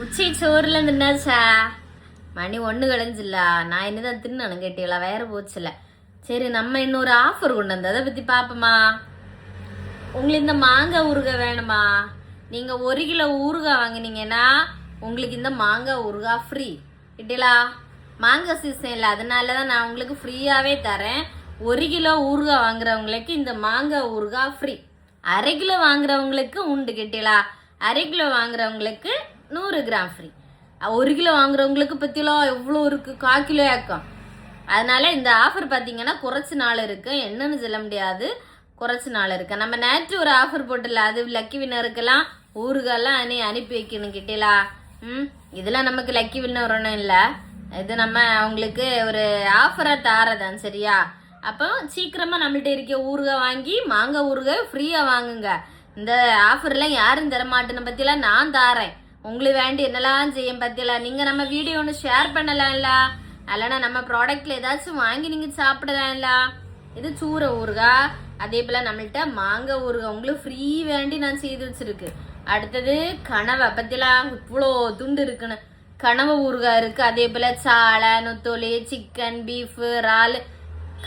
உச்சி சோறுல தின்னாச்சா? மணி 1 கழிஞ்சில்ல. நான் என்னதான் தின்னு கேட்டீங்களா? வேற போச்சுல. சரி, நம்ம இன்னொரு ஆஃபர் கொண்டு வந்து அதை பத்தி பாப்போமா? உங்களுக்கு இந்த மாங்காய் ஊறுகாய் வேணுமா? நீங்க 1 கிலோ ஊறுகாய் வாங்கினீங்கன்னா உங்களுக்கு இந்த மாங்காய் ஊறுகாய் ஃப்ரீ கிட்டீங்களா? மாங்காய் சீசன் இல்லை, அதனாலதான் நான் உங்களுக்கு ஃப்ரீயாவே தரேன். 1 கிலோ ஊறுகாய் வாங்குறவங்களுக்கு இந்த மாங்காய் ஊறுகாய் ஃப்ரீ. 1/2 கிலோ வாங்குறவங்களுக்கு உண்டு கிட்டீங்களா? 1/2 கிலோ வாங்குறவங்களுக்கு 100 கிராம் ஃப்ரீ. 1 கிலோ வாங்குறவங்களுக்கு பத்திலாம் எவ்வளோ இருக்கு, 1/4 கிலோ ஆக்கம். அதனால இந்த ஆஃபர் பார்த்தீங்கன்னா குறைச்சி நாள் இருக்கு, என்னன்னு சொல்ல முடியாது, குறைச்சி நாள் இருக்கு. நம்ம நேற்று ஒரு ஆஃபர் போட்டுல, அது லக்கி வின்னருக்கெல்லாம் ஊறுகாலாம் அனுப்பி வைக்கணும் கிட்டீங்களா? இதெல்லாம் நமக்கு லக்கி வின்னர் ஒன்றும் இல்லை, இது நம்ம அவங்களுக்கு ஒரு ஆஃபராக தாரதான். சரியா? அப்போ சீக்கிரமா நம்மள்ட்ட இருக்க ஊறுகாய் வாங்கி மாங்காய் ஊறுகாய் ஃப்ரீயா வாங்குங்க. இந்த ஆஃபர்லாம் யாரும் தர மாட்டேன்னு பத்தியெல்லாம் நான் தாரேன். உங்களுக்கு வேண்டி என்னெல்லாம் செய்யும் பத்தியெல்லாம் நீங்க நம்ம வீடியோ ஒன்று ஷேர் பண்ணலாம்ல, இல்லைன்னா நம்ம ப்ராடக்ட்ல ஏதாச்சும் வாங்கி நீங்க சாப்பிடலாம்ல. இது சூற ஊறுகாய், அதே போல நம்மள்ட்ட மாங்காய் ஊறுகாய் உங்களுக்கு ஃப்ரீ வேண்டி நான் செய்து வச்சிருக்கு. அடுத்தது கனவை பத்தியெல்லாம் இவ்வளோ துண்டு இருக்குன்னு கனவை ஊறுகாய் இருக்கு. அதே போல சாலை, நொத்தோலி, சிக்கன், பீஃப், இறால்,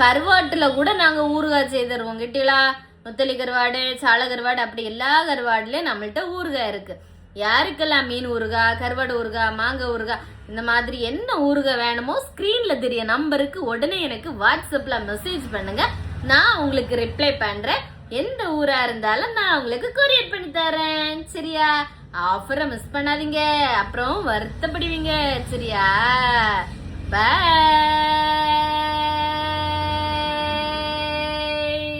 கருவாட்டுல கூட நாங்க ஊறுகாய் செய்து தருவோம் கிட்டீங்களா? நொத்தலி கருவாடு, சாலை கருவாடு, அப்படி எல்லா கருவாடுலயும் நம்மள்ட்ட ஊறுகாய் இருக்கு. யாருக்கெல்லாம் மீன் ஊறுகாய், கருவாடு ஊறுகாய், மாங்காய் ஊறுகாய், இந்த மாதிரி என்ன ஊறுகாய் வேணுமோ ஸ்கிரீன்ல தெரிய நம்பருக்கு உடனே எனக்கு வாட்ஸ்அப்ல மெசேஜ் பண்ணுங்க, நான் உங்களுக்கு ரிப்ளை பண்றேன். எந்த ஊரா இருந்தாலும் நான் உங்களுக்கு கொரியர் பண்ணி தரேன். சரியா? ஆஃபரை மிஸ் பண்ணாதீங்க, அப்புறம் வருத்தப்படுவீங்க. சரியா? பை.